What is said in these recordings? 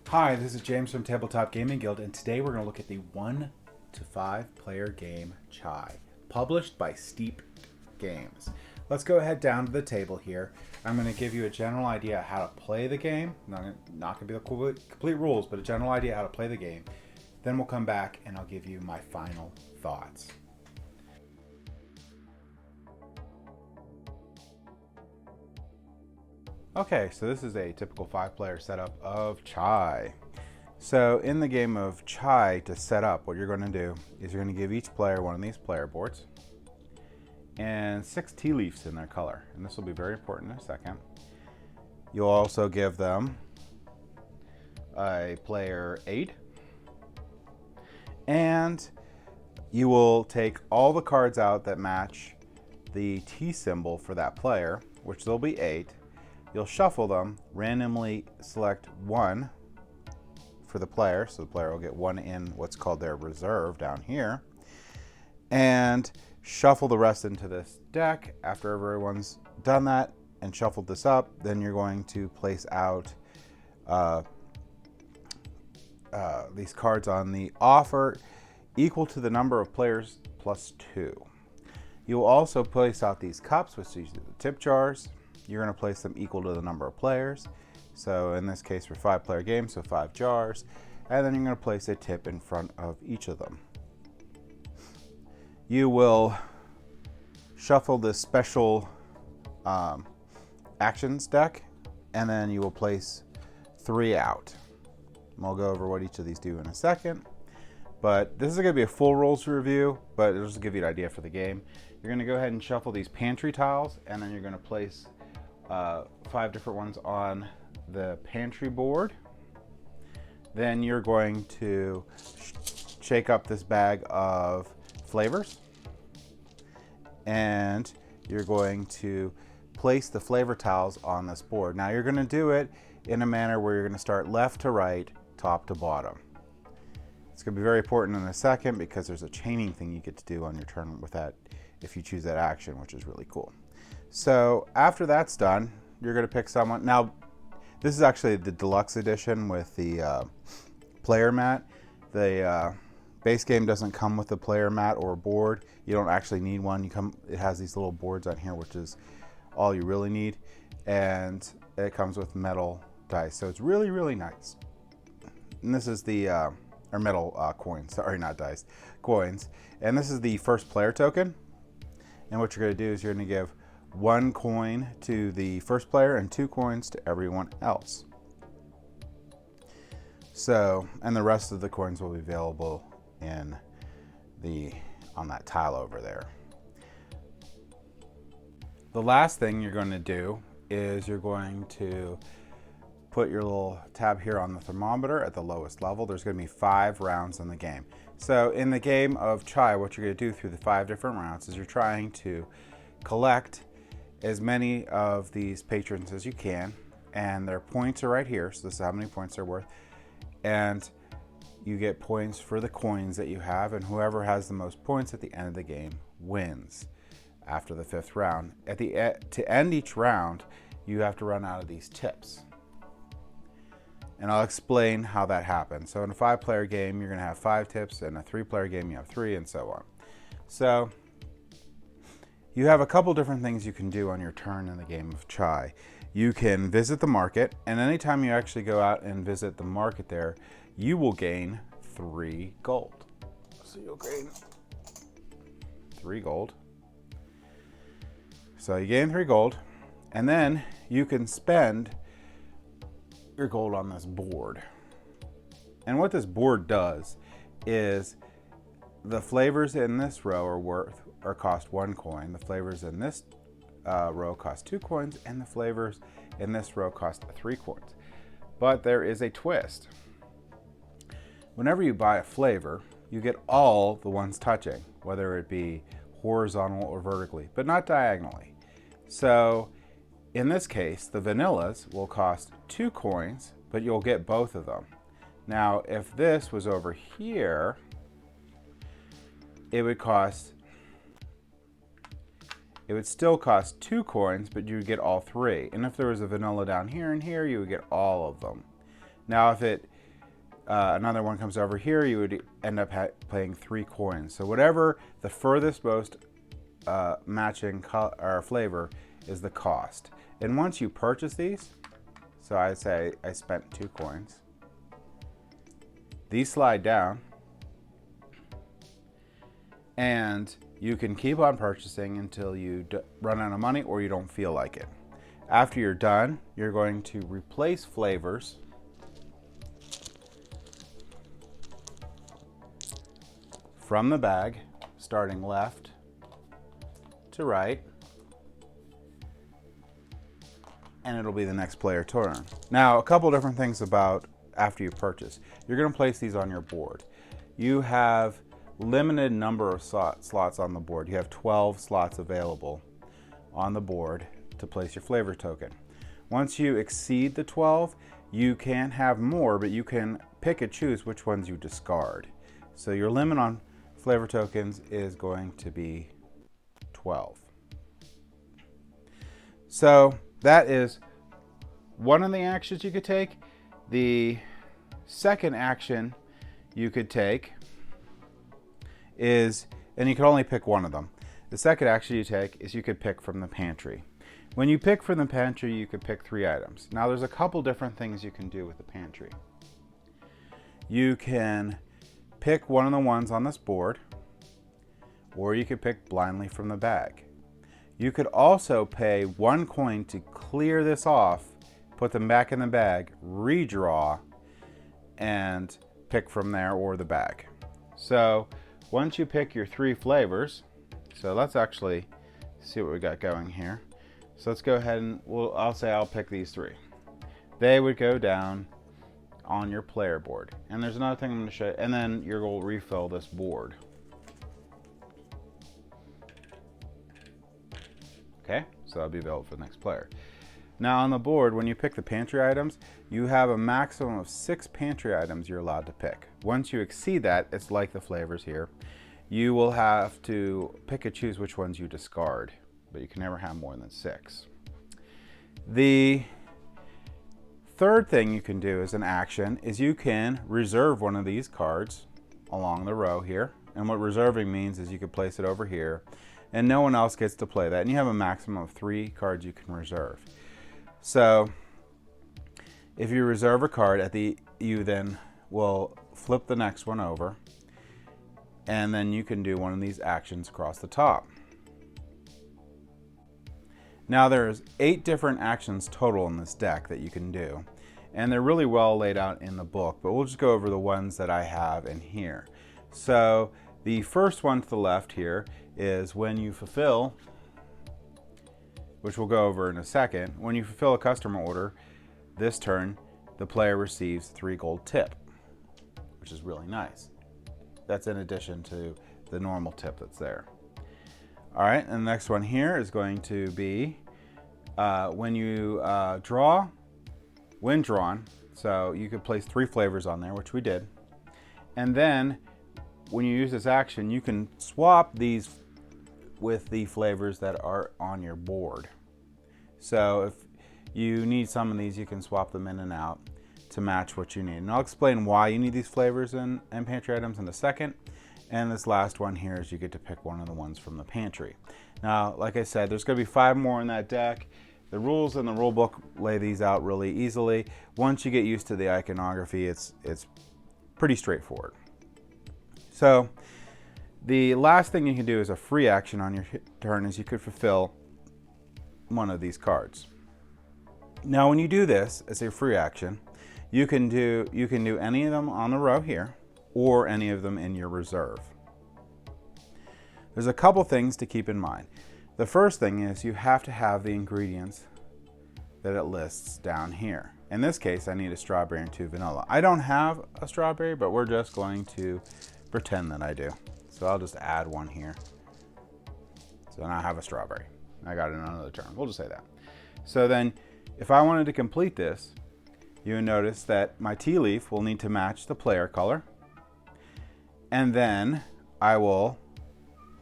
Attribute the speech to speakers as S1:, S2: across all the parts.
S1: Hi, this is James from Tabletop Gaming Guild, and today we're going to look at the 1 to 5 player game Chai, published by Steep Games. Let's go ahead down to the table here. I'm going to give you a general idea how to play the game. Not going to be the complete rules, but a general idea how to play the game. Then we'll come back and I'll give you my final thoughts. Okay, so this is a typical 5-player setup of Chai. So in the game of Chai, to set up, what you're going to do is you're going to give each player one of these player boards and 6 tea leaves in their color. And this will be very important in a second. You'll also give them a player aid. And you will take all the cards out that match the T symbol for that player, which there'll be 8. You'll shuffle them, randomly select 1 for the player, so the player will get 1 in what's called their reserve down here, and shuffle the rest into this deck. After everyone's done that and shuffled this up, then you're going to place out these cards on the offer equal to the number of players plus 2. You will also place out these cups, which are the tip jars. You're going to place them equal to the number of players. So in this case, for 5-player game, so 5 jars. And then you're going to place a tip in front of each of them. You will shuffle this special actions deck, and then you will place 3 out. And we'll go over what each of these do in a second. But this is going to be a full rules review, but it'll just give you an idea for the game. You're going to go ahead and shuffle these pantry tiles, and then you're going to place 5 different ones on the pantry board. Then you're going to shake up this bag of flavors, and you're going to place the flavor tiles on this board. Now you're going to do it in a manner where you're going to start left to right, top to bottom. It's going to be very important in a second because there's a chaining thing you get to do on your turn with that if you choose that action, which is really cool. So after that's done, you're going to pick someone. Now, this is actually the deluxe edition with the player mat. The base game doesn't come with a player mat or a board. You don't actually need one. It has these little boards on here, which is all you really need. And it comes with metal dice. So it's really, really nice. And this is the, or metal coins. Sorry, not dice. Coins. And this is the first player token. And what you're going to do is you're going to give 1 coin to the first player and 2 coins to everyone else. So, and the rest of the coins will be available on that tile over there. The last thing you're going to do is you're going to put your little tab here on the thermometer at the lowest level. There's going to be 5 rounds in the game. So in the game of Chai, what you're going to do through the 5 different rounds is you're trying to collect as many of these patrons as you can, and their points are right here. So this is how many points they're worth, and you get points for the coins that you have, and whoever has the most points at the end of the game wins after the 5th round. To end each round, you have to run out of these tips. And I'll explain how that happens. So in a 5-player game, you're going to have 5 tips. In a 3-player game, you have 3, and so on. So you have a couple different things you can do on your turn in the game of Chai. You can visit the market, and anytime you actually go out and visit the market there, you will gain 3 gold. So you'll gain 3 gold. So you gain 3 gold, and then you can spend your gold on this board. And what this board does is the flavors in this row are cost 1 coin. The flavors in this row cost 2 coins, and the flavors in this row cost 3 coins. But there is a twist. Whenever you buy a flavor, you get all the ones touching, whether it be horizontal or vertically, but not diagonally. So in this case, the vanillas will cost 2 coins, but you'll get both of them. Now, if this was over here, it would still cost 2 coins, but you would get all 3. And if there was a vanilla down here and here, you would get all of them. Now, if it another one comes over here, you would end up paying 3 coins. So whatever the furthest most matching or flavor is the cost. And once you purchase these, so I say I spent 2 coins, these slide down, and you can keep on purchasing until you run out of money or you don't feel like it. After you're done, you're going to replace flavors from the bag, starting left to right, and it'll be the next player turn. Now, a couple different things about after you purchase. You're going to place these on your board. You have limited number of slots on the board. You have 12 slots available on the board to place your flavor token. Once you exceed the 12, you can have more, but you can pick and choose which ones you discard. So your limit on flavor tokens is going to be 12. So that is one of the actions you could take. The second action you could take is, and you can only pick one of them. The second action you take is you could pick from the pantry. When you pick from the pantry, you could pick 3 items. Now there's a couple different things you can do with the pantry. You can pick one of the ones on this board, or you could pick blindly from the bag. You could also pay 1 coin to clear this off, put them back in the bag, redraw, and pick from there or the bag. So once you pick your 3 flavors, so let's actually see what we got going here. So let's go ahead and I'll say I'll pick these 3. They would go down on your player board. And there's another thing I'm going to show you, and then you're going to refill this board. Okay, so that'll be available for the next player. Now on the board, when you pick the pantry items, you have a maximum of 6 pantry items you're allowed to pick. Once you exceed that, it's like the flavors here. You will have to pick and choose which ones you discard, but you can never have more than 6. The third thing you can do as an action is you can reserve one of these cards along the row here. And what reserving means is you can place it over here and no one else gets to play that. And you have a maximum of 3 cards you can reserve. So if you reserve a card you then will flip the next one over, and then you can do one of these actions across the top. Now there's 8 different actions total in this deck that you can do, and they're really well laid out in the book, but we'll just go over the ones that I have in here. So the first one to the left here is when you fulfill, which we'll go over in a second, when you fulfill a customer order, this turn, the player receives 3 gold tip, which is really nice. That's in addition to the normal tip that's there. All right, and the next one here is going to be when you draw, when drawn, so you could place 3 flavors on there, which we did. And then when you use this action, you can swap these with the flavors that are on your board. So if you need some of these, you can swap them in and out to match what you need. And I'll explain why you need these flavors and pantry items in a second. And this last one here is you get to pick one of the ones from the pantry. Now, like I said, there's going to be 5 more in that deck. The rules in the rule book lay these out really easily. Once you get used to the iconography, it's pretty straightforward. So the last thing you can do as a free action on your turn is you could fulfill one of these cards. Now, when you do this as a free action, you can do any of them on the row here, or any of them in your reserve. There's a couple things to keep in mind. The first thing is you have to have the ingredients that it lists down here. In this case, I need a strawberry and 2 vanilla. I don't have a strawberry, but we're just going to pretend that I do. So I'll just add one here. So now I have a strawberry. I got it in another turn. We'll just say that. So then if I wanted to complete this, you will notice that my tea leaf will need to match the player color. And then I will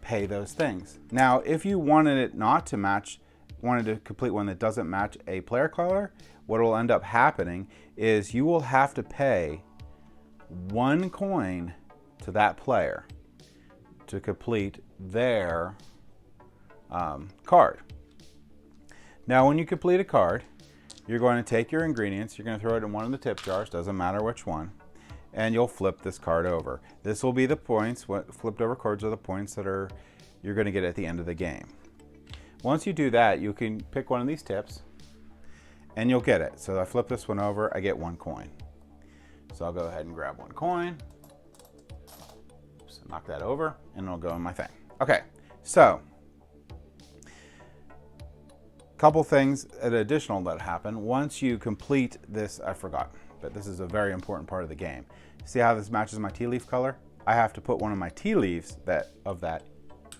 S1: pay those things. Now, if you wanted it not to match, wanted to complete one that doesn't match a player color, what will end up happening is you will have to pay 1 coin to that player to complete their card. Now, when you complete a card, you're going to take your ingredients, you're going to throw it in one of the tip jars, doesn't matter which one, and you'll flip this card over. This will be the points. What flipped over cards are the points that you're going to get at the end of the game. Once you do that, you can pick one of these tips and you'll get it. So I flip this one over, I get 1 coin. So I'll go ahead and grab 1 coin. Oops, knock that over and it'll go in my thing. Okay, so couple things additional that happen once you complete this. I forgot, but this is a very important part of the game. See how this matches my tea leaf color? I have to put one of my tea leaves of that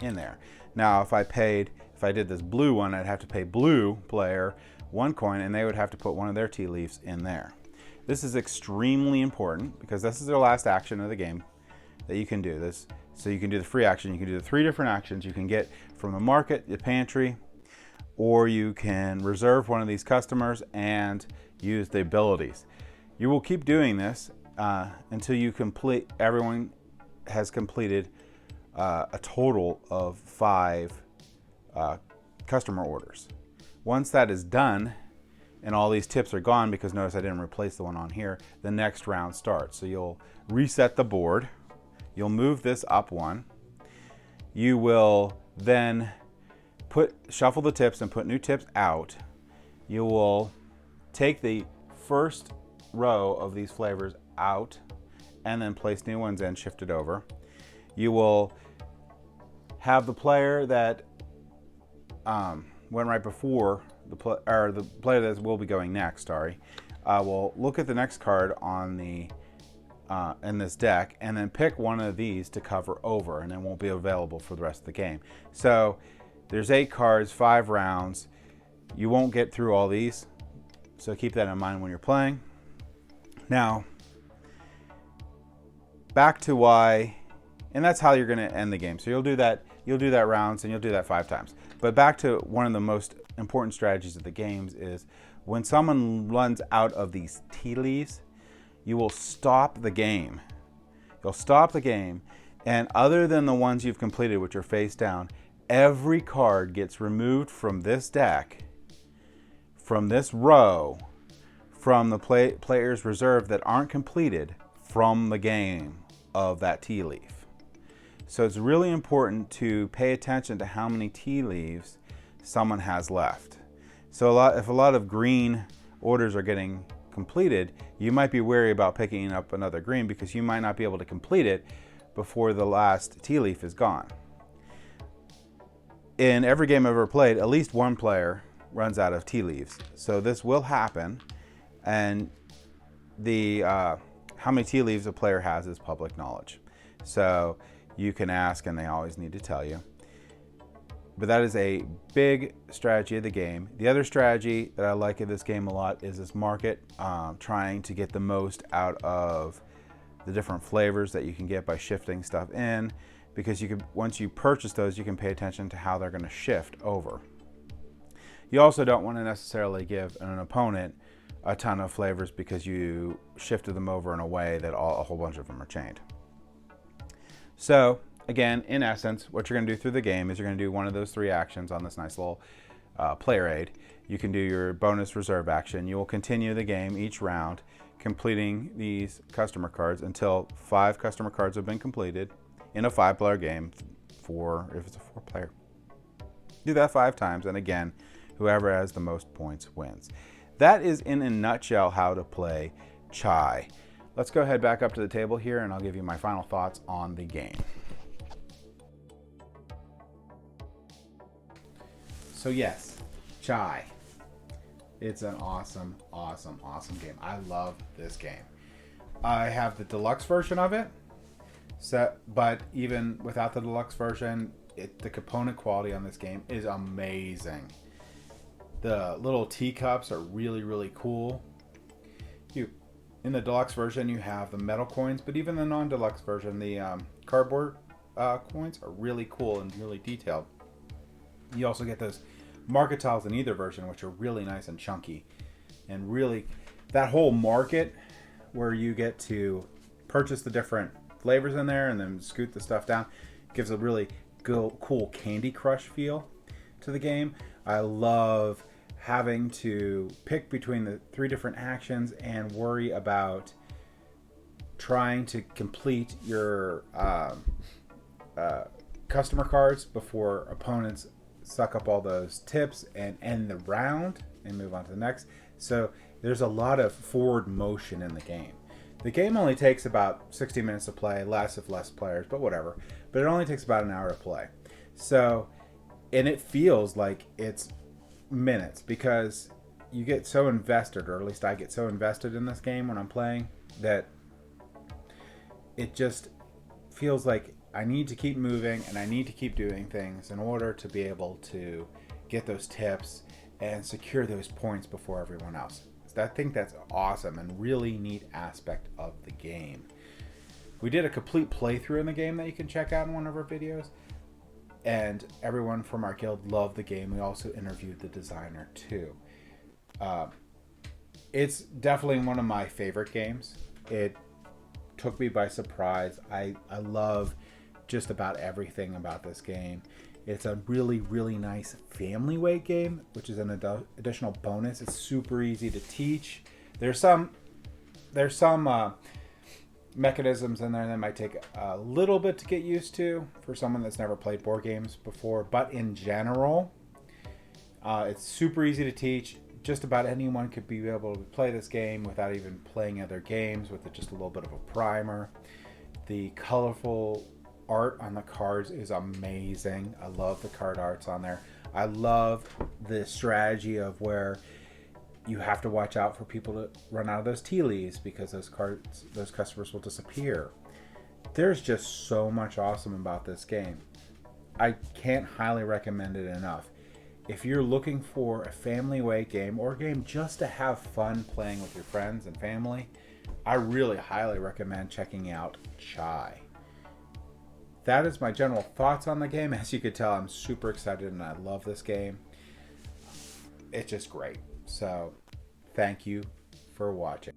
S1: in there. Now, if I did this blue one, I'd have to pay blue player 1 coin, and they would have to put one of their tea leaves in there. This is extremely important because this is their last action of the game that you can do this. So you can do the free action. You can do the 3 different actions you can get from the market, the pantry, or you can reserve one of these customers and use the abilities. You will keep doing this until everyone has completed a total of 5 customer orders. Once that is done and all these tips are gone, because notice I didn't replace the one on here, the next round starts. So you'll reset the board, you'll move this up 1, you will then shuffle the tips and put new tips out. You will take the first row of these flavors out and then place new ones in, shift it over. You will have the player that went right before the player that will be going next, will look at the next card on the in this deck and then pick one of these to cover over, and then won't be available for the rest of the game. So there's 8 cards, 5 rounds. You won't get through all these, so keep that in mind when you're playing. Now, back to why, and that's how you're going to end the game. So you'll do that rounds, and you'll do that 5 times. But back to one of the most important strategies of the games is when someone runs out of these tea leaves, you will stop the game. You'll stop the game, and other than the ones you've completed, which are face down, every card gets removed from this deck, from this row, from the players reserved that aren't completed from the game of that tea leaf. So it's really important to pay attention to how many tea leaves someone has left. So if a lot of green orders are getting completed, you might be wary about picking up another green because you might not be able to complete it before the last tea leaf is gone. In every game I've ever played, at least one player runs out of tea leaves. So this will happen, and how many tea leaves a player has is public knowledge. So you can ask, and they always need to tell you. But that is a big strategy of the game. The other strategy that I like in this game a lot is this market, trying to get the most out of the different flavors that you can get by shifting stuff in, because once you purchase those, you can pay attention to how they're going to shift over. You also don't want to necessarily give an opponent a ton of flavors because you shifted them over in a way that a whole bunch of them are chained. So again, in essence, what you're going to do through the game is you're going to do one of those 3 actions on this nice little player aid. You can do your bonus reserve action. You will continue the game each round, completing these customer cards until 5 customer cards have been completed in a 5-player game, if it's a 4-player. Do that 5 times, and again, whoever has the most points wins. That is in a nutshell how to play Chai. Let's go ahead back up to the table here, and I'll give you my final thoughts on the game. So yes, Chai. It's an awesome, awesome, awesome game. I love this game. I have the deluxe version of it, but even without the deluxe version, the component quality on this game is amazing. The little teacups are really, really cool. In the deluxe version, you have the metal coins, but even the non-deluxe version, the cardboard coins are really cool and really detailed. You also get those market tiles in either version, which are really nice and chunky. And really, that whole market where you get to purchase the different flavors in there and then scoot the stuff down. It gives a really cool Candy Crush feel to the game. I love having to pick between the 3 different actions and worry about trying to complete your customer cards before opponents suck up all those tips and end the round and move on to the next. So there's a lot of forward motion in the game. The game only takes about 60 minutes to play, less if less players, but whatever. But it only takes about an hour to play. So, and it feels like it's minutes because you get so invested, or at least I get so invested in this game when I'm playing, that it just feels like I need to keep moving and I need to keep doing things in order to be able to get those tips and secure those points before everyone else. I think that's awesome and really neat aspect of the game. We did a complete playthrough in the game that you can check out in one of our videos, and everyone from our guild loved the game. We also interviewed the designer too. It's definitely one of my favorite games. It took me by surprise. I love just about everything about this game. It's a really, really nice family weight game, which is an additional bonus. It's super easy to teach. There's some mechanisms in there that might take a little bit to get used to for someone that's never played board games before. But in general, it's super easy to teach. Just about anyone could be able to play this game without even playing other games with just a little bit of a primer. The colorful art on the cards is amazing. I love the card arts on there. I love the strategy of where you have to watch out for people to run out of those tea leaves because those customers will disappear. There's just so much awesome about this game. I can't highly recommend it enough. If you're looking for a family weight game or a game just to have fun playing with your friends and family, I really highly recommend checking out Chai. That is my general thoughts on the game. As you could tell, I'm super excited and I love this game. It's just great. So, thank you for watching.